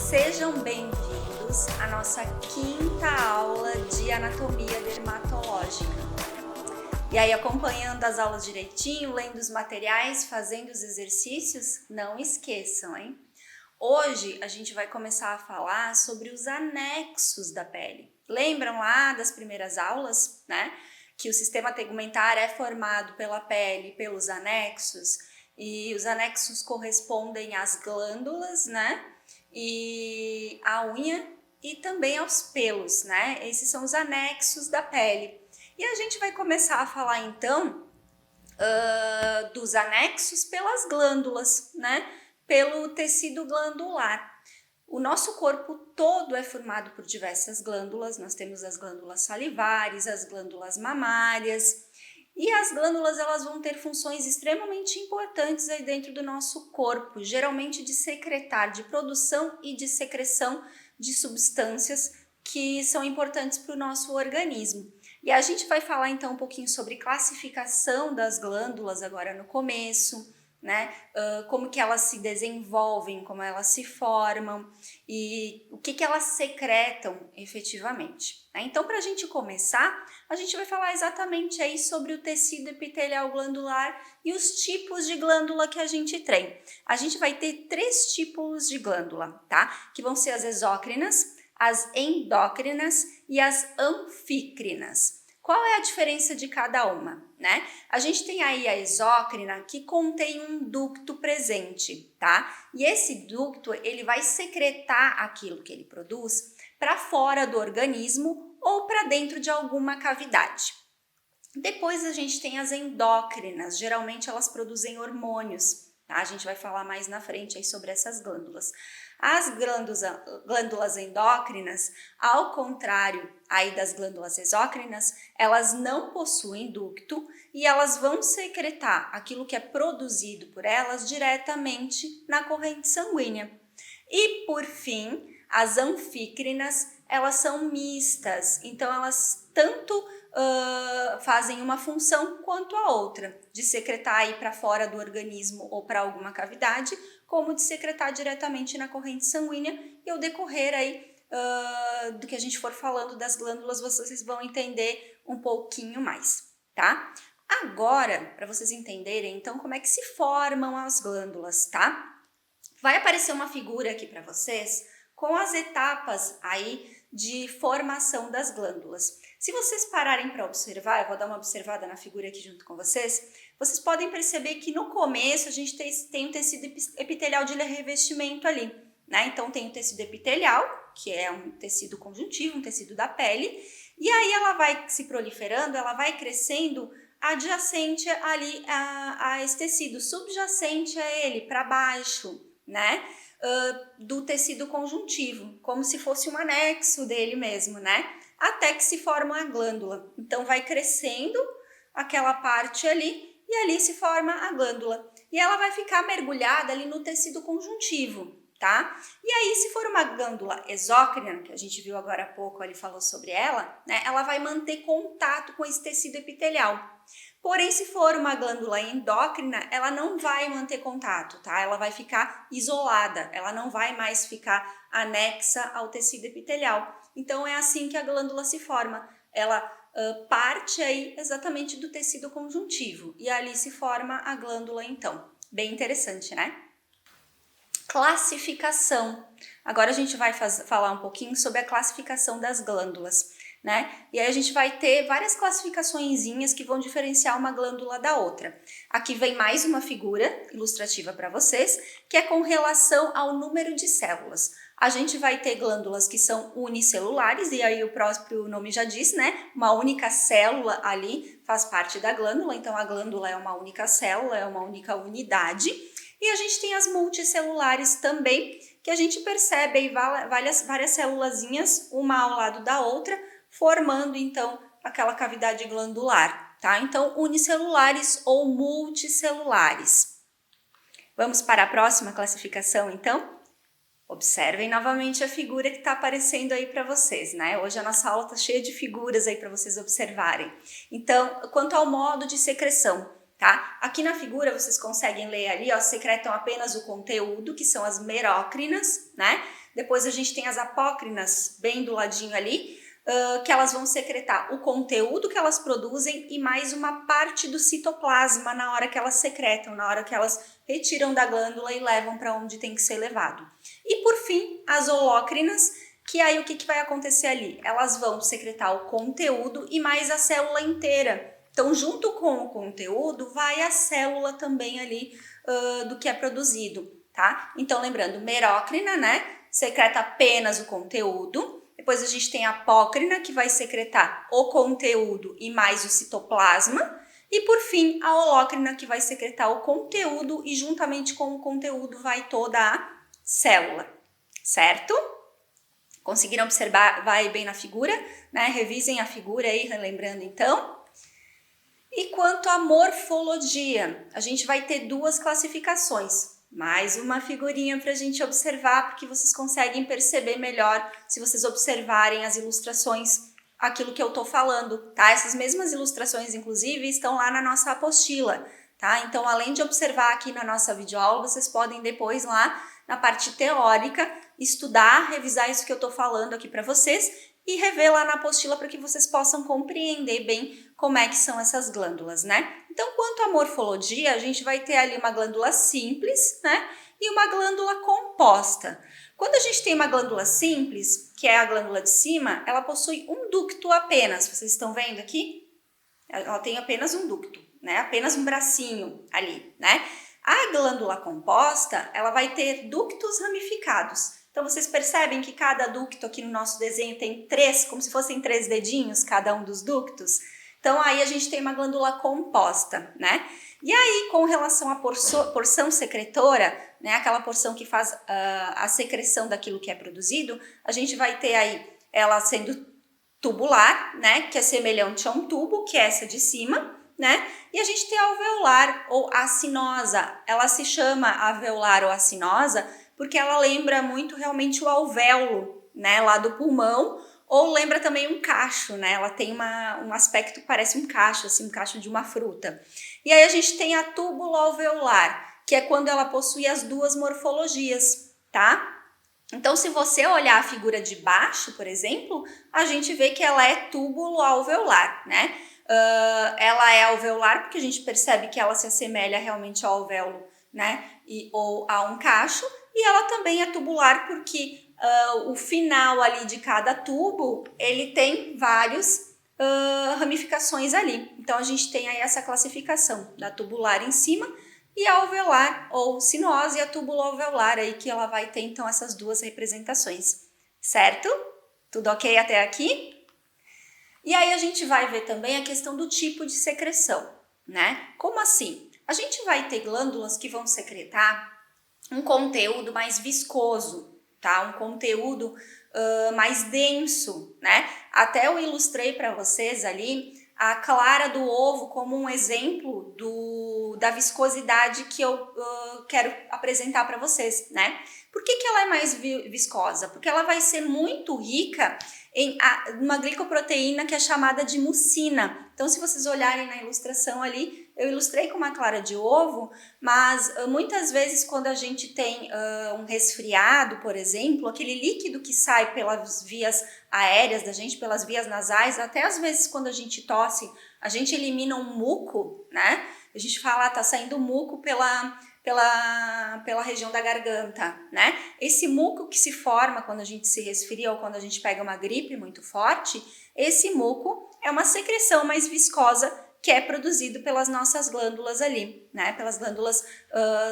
Sejam bem-vindos à nossa quinta aula de anatomia dermatológica. E aí, acompanhando as aulas direitinho, lendo os materiais, fazendo os exercícios, não esqueçam, hein? Hoje a gente vai começar a falar sobre os anexos da pele. Lembram lá das primeiras aulas, né? Que o sistema tegumentar é formado pela pele, pelos anexos, e os anexos correspondem às glândulas, né? E à unha e também aos pelos, né? Esses são os anexos da pele. E a gente vai começar a falar então dos anexos pelas glândulas, né? Pelo tecido glandular. O nosso corpo todo é formado por diversas glândulas. Nós temos as glândulas salivares, as glândulas mamárias. E as glândulas, elas vão ter funções extremamente importantes aí dentro do nosso corpo, geralmente de secretar, de produção e de secreção de substâncias que são importantes para o nosso organismo. E a gente vai falar então um pouquinho sobre classificação das glândulas agora no começo, né? Como que elas se desenvolvem, como elas se formam e o que elas secretam efetivamente. Então, para a gente começar, a gente vai falar exatamente aí sobre o tecido epitelial glandular e os tipos de glândula que a gente tem. A gente vai ter 3 tipos de glândula, tá? Que vão ser as exócrinas, as endócrinas e as anfícrinas. Qual é a diferença de cada uma, né? A gente tem aí a exócrina que contém um ducto presente, tá? E esse ducto, ele vai secretar aquilo que ele produz para fora do organismo ou para dentro de alguma cavidade. Depois a gente tem as endócrinas, geralmente elas produzem hormônios, tá? A gente vai falar mais na frente aí sobre essas glândulas. As glândulas endócrinas, ao contrário aí das glândulas exócrinas, elas não possuem ducto e elas vão secretar aquilo que é produzido por elas diretamente na corrente sanguínea. E por fim, as anfícrinas, elas são mistas, então elas tanto fazem uma função quanto a outra, de secretar aí para fora do organismo ou para alguma cavidade, como de secretar diretamente na corrente sanguínea. E ao decorrer aí do que a gente for falando das glândulas, vocês vão entender um pouquinho mais, tá? Agora, para vocês entenderem, então, como é que se formam as glândulas, tá? Vai aparecer uma figura aqui para vocês com as etapas aí de formação das glândulas. Se vocês pararem para observar, eu vou dar uma observada na figura aqui junto com vocês, vocês podem perceber que no começo a gente tem um tecido epitelial de revestimento ali, né? Então tem o tecido epitelial, que é um tecido conjuntivo, um tecido da pele, e aí ela vai se proliferando, ela vai crescendo adjacente ali a esse tecido, subjacente a ele, para baixo, né? Do tecido conjuntivo, como se fosse um anexo dele mesmo, né? Até que se forma a glândula. Então vai crescendo aquela parte ali e ali se forma a glândula. E ela vai ficar mergulhada ali no tecido conjuntivo, tá? E aí, se for uma glândula exócrina, que a gente viu agora há pouco, ele falou sobre ela, né? Ela vai manter contato com esse tecido epitelial. Porém, se for uma glândula endócrina, ela não vai manter contato, tá? Ela vai ficar isolada, ela não vai mais ficar anexa ao tecido epitelial. Então, é assim que a glândula se forma. Ela parte aí exatamente do tecido conjuntivo e ali se forma a glândula, então. Bem interessante, né? Classificação. Agora a gente vai falar um pouquinho sobre a classificação das glândulas, né? E aí a gente vai ter várias classificaçõezinhas que vão diferenciar uma glândula da outra. Aqui vem mais uma figura ilustrativa para vocês, que é com relação ao número de células. A gente vai ter glândulas que são unicelulares, e aí o próprio nome já diz, né? Uma única célula ali faz parte da glândula, então a glândula é uma única célula, é uma única unidade. E a gente tem as multicelulares também, que a gente percebe aí várias célulazinhas, uma ao lado da outra, formando então aquela cavidade glandular, tá? Então, unicelulares ou multicelulares. Vamos para a próxima classificação, então? Observem novamente a figura que está aparecendo aí para vocês, né? Hoje a nossa aula está cheia de figuras aí para vocês observarem. Então, quanto ao modo de secreção, tá? Aqui na figura vocês conseguem ler ali, ó, secretam apenas o conteúdo, que são as merócrinas, né? Depois a gente tem as apócrinas, bem do ladinho ali, que elas vão secretar o conteúdo que elas produzem e mais uma parte do citoplasma na hora que elas secretam, na hora que elas retiram da glândula e levam para onde tem que ser levado. E por fim, as holócrinas, que aí o que vai acontecer ali? Elas vão secretar o conteúdo e mais a célula inteira. Então, junto com o conteúdo, vai a célula também ali do que é produzido, tá? Então, lembrando, merócrina, né? Secreta apenas o conteúdo. Depois a gente tem a apócrina, que vai secretar o conteúdo e mais o citoplasma. E por fim, a holócrina, que vai secretar o conteúdo e juntamente com o conteúdo vai toda a célula, certo? Conseguiram observar? Vai bem na figura, né? Revisem a figura aí, relembrando então. E quanto à morfologia, a gente vai ter duas classificações. Mais uma figurinha para a gente observar, porque vocês conseguem perceber melhor se vocês observarem as ilustrações, aquilo que eu estou falando, tá? Essas mesmas ilustrações, inclusive, estão lá na nossa apostila, tá? Então, além de observar aqui na nossa videoaula, vocês podem depois lá na parte teórica estudar, revisar isso que eu estou falando aqui para vocês e rever lá na apostila para que vocês possam compreender bem como é que são essas glândulas, né? Então, quanto à morfologia, a gente vai ter ali uma glândula simples, né? E uma glândula composta. Quando a gente tem uma glândula simples, que é a glândula de cima, ela possui um ducto apenas. Vocês estão vendo aqui? Ela tem apenas um ducto, né? Apenas um bracinho ali, né? A glândula composta, ela vai ter ductos ramificados. Então, vocês percebem que cada ducto aqui no nosso desenho tem três, como se fossem 3 dedinhos, cada um dos ductos? Então, aí a gente tem uma glândula composta, né? E aí, com relação à porção secretora, né, aquela porção que faz a secreção daquilo que é produzido, a gente vai ter aí ela sendo tubular, né, que é semelhante a um tubo, que é essa de cima, né? E a gente tem a alveolar ou acinosa. Ela se chama alveolar ou acinosa porque ela lembra muito realmente o alvéolo, né, lá do pulmão, ou lembra também um cacho, né? Ela tem um aspecto que parece um cacho, assim, um cacho de uma fruta. E aí a gente tem a túbulo alveolar, que é quando ela possui as duas morfologias, tá? Então, se você olhar a figura de baixo, por exemplo, a gente vê que ela é túbulo alveolar, né? Ela é alveolar porque a gente percebe que ela se assemelha realmente ao alvéolo, né? Ou a um cacho, e ela também é tubular porque o final ali de cada tubo, ele tem várias ramificações ali. Então, a gente tem aí essa classificação da tubular em cima e a alveolar ou sinose e a túbulo alveolar aí que ela vai ter então essas duas representações, certo? Tudo ok até aqui? E aí a gente vai ver também a questão do tipo de secreção, né? Como assim? A gente vai ter glândulas que vão secretar um conteúdo mais viscoso, tá? Um conteúdo mais denso, né? Até eu ilustrei para vocês ali a clara do ovo como um exemplo da viscosidade que eu quero apresentar para vocês, né? Por que ela é mais viscosa? Porque ela vai ser muito rica em uma glicoproteína que é chamada de mucina. Então, se vocês olharem na ilustração ali, eu ilustrei com uma clara de ovo, mas muitas vezes quando a gente tem um resfriado, por exemplo, aquele líquido que sai pelas vias aéreas da gente, pelas vias nasais, até às vezes quando a gente tosse, a gente elimina um muco, né? A gente fala, tá saindo muco pela região da garganta, né? Esse muco que se forma quando a gente se resfria ou quando a gente pega uma gripe muito forte, esse muco é uma secreção mais viscosa que é produzido pelas nossas glândulas ali, né? Pelas glândulas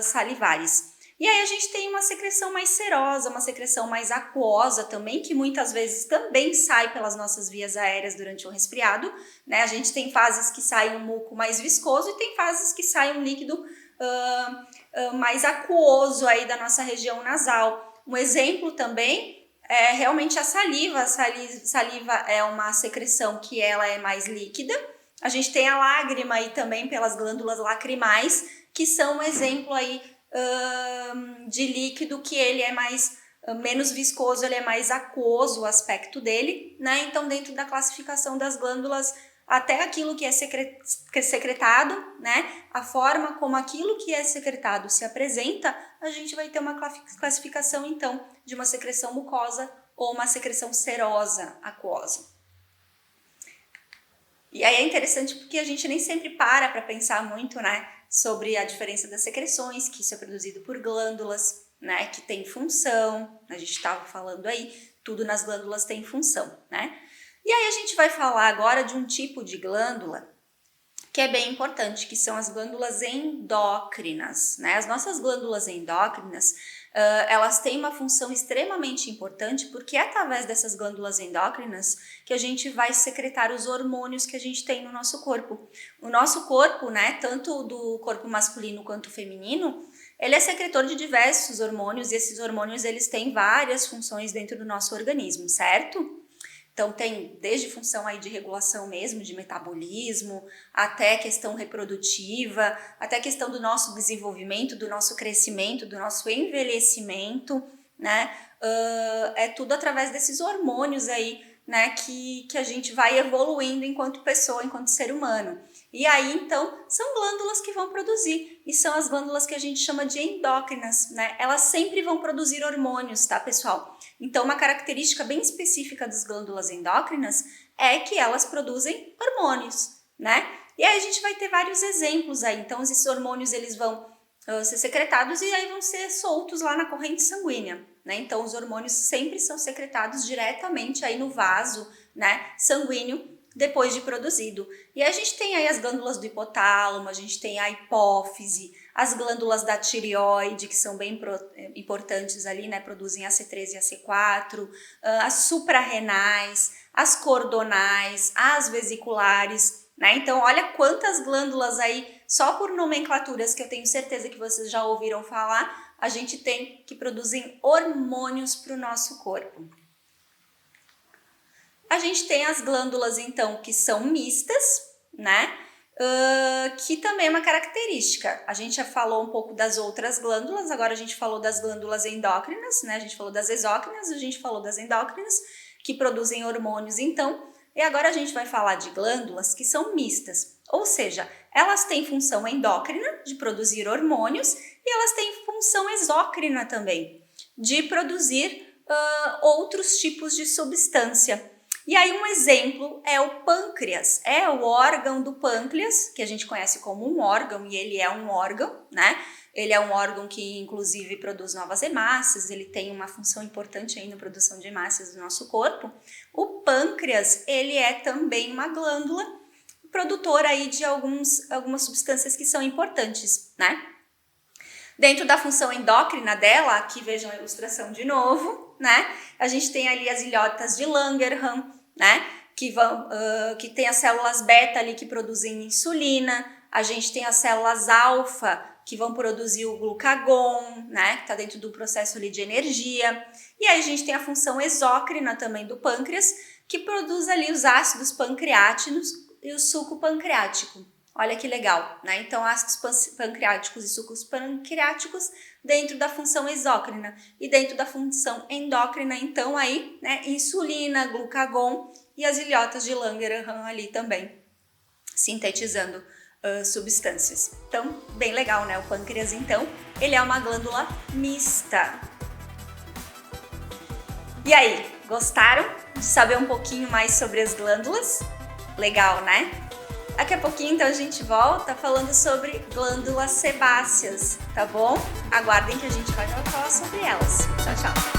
salivares. E aí a gente tem uma secreção mais serosa, uma secreção mais aquosa também, que muitas vezes também sai pelas nossas vias aéreas durante um resfriado, né? A gente tem fases que sai um muco mais viscoso e tem fases que sai um líquido mais aquoso aí da nossa região nasal. Um exemplo também é realmente a saliva. A saliva é uma secreção que ela é mais líquida. A gente tem a lágrima aí também pelas glândulas lacrimais, que são um exemplo aí de líquido que ele é menos viscoso, ele é mais aquoso o aspecto dele, né? Então, dentro da classificação das glândulas, até aquilo que é secretado, né? A forma como aquilo que é secretado se apresenta, a gente vai ter uma classificação, então, de uma secreção mucosa ou uma secreção serosa aquosa. E aí é interessante porque a gente nem sempre para pensar muito, né, sobre a diferença das secreções, que isso é produzido por glândulas, né, que tem função, a gente estava falando aí, tudo nas glândulas tem função, né? E aí a gente vai falar agora de um tipo de glândula que é bem importante, que são as glândulas endócrinas, né? As nossas glândulas endócrinas, elas têm uma função extremamente importante porque é através dessas glândulas endócrinas que a gente vai secretar os hormônios que a gente tem no nosso corpo. O nosso corpo, né, tanto do corpo masculino quanto feminino, ele é secretor de diversos hormônios e esses hormônios eles têm várias funções dentro do nosso organismo, certo? Então tem desde função aí de regulação mesmo, de metabolismo, até questão reprodutiva, até questão do nosso desenvolvimento, do nosso crescimento, do nosso envelhecimento, né? É tudo através desses hormônios aí, né, que a gente vai evoluindo enquanto pessoa, enquanto ser humano. E aí, então, são glândulas que vão produzir, e são as glândulas que a gente chama de endócrinas, né? Elas sempre vão produzir hormônios, tá, pessoal? Então, uma característica bem específica das glândulas endócrinas é que elas produzem hormônios, né? E aí a gente vai ter vários exemplos aí. Então, esses hormônios, eles vão ser secretados e aí vão ser soltos lá na corrente sanguínea, né? Então, os hormônios sempre são secretados diretamente aí no vaso, né, sanguíneo, depois de produzido. E a gente tem aí as glândulas do hipotálamo, a gente tem a hipófise, as glândulas da tireoide, que são bem importantes ali, né, produzem AC3 e AC4, as suprarrenais, as cordonais, as vesiculares, né? Então, olha quantas glândulas aí, só por nomenclaturas que eu tenho certeza que vocês já ouviram falar, a gente tem que produzem hormônios para o nosso corpo. A gente tem as glândulas, então, que são mistas, né? Que também é uma característica. A gente já falou um pouco das outras glândulas, agora a gente falou das glândulas endócrinas, né? A gente falou das exócrinas, a gente falou das endócrinas, que produzem hormônios, então. E agora a gente vai falar de glândulas que são mistas, ou seja, elas têm função endócrina, de produzir hormônios, e elas têm função exócrina também, de produzir outros tipos de substância. E aí um exemplo é o pâncreas, é o órgão do pâncreas, que a gente conhece como um órgão, e ele é um órgão, né? Ele é um órgão que inclusive produz novas hemácias, ele tem uma função importante aí na produção de hemácias do nosso corpo. O pâncreas, ele é também uma glândula produtora aí de algumas substâncias que são importantes, né? Dentro da função endócrina dela, aqui vejam a ilustração de novo, né? A gente tem ali as ilhotas de Langerhans, né? Que tem as células beta ali que produzem insulina. A gente tem as células alfa que vão produzir o glucagon, né? Que está dentro do processo ali de energia. E aí a gente tem a função exócrina também do pâncreas, que produz ali os ácidos pancreáticos e o suco pancreático. Olha que legal, né? Então, ácidos pancreáticos e sucos pancreáticos dentro da função exócrina. E dentro da função endócrina, então, aí, né? Insulina, glucagon e as ilhotas de Langerhans ali também, sintetizando substâncias. Então, bem legal, né? O pâncreas, então, ele é uma glândula mista. E aí, gostaram de saber um pouquinho mais sobre as glândulas? Legal, né? Daqui a pouquinho, então, a gente volta falando sobre glândulas sebáceas, tá bom? Aguardem que a gente vai falar sobre elas. Tchau, tchau!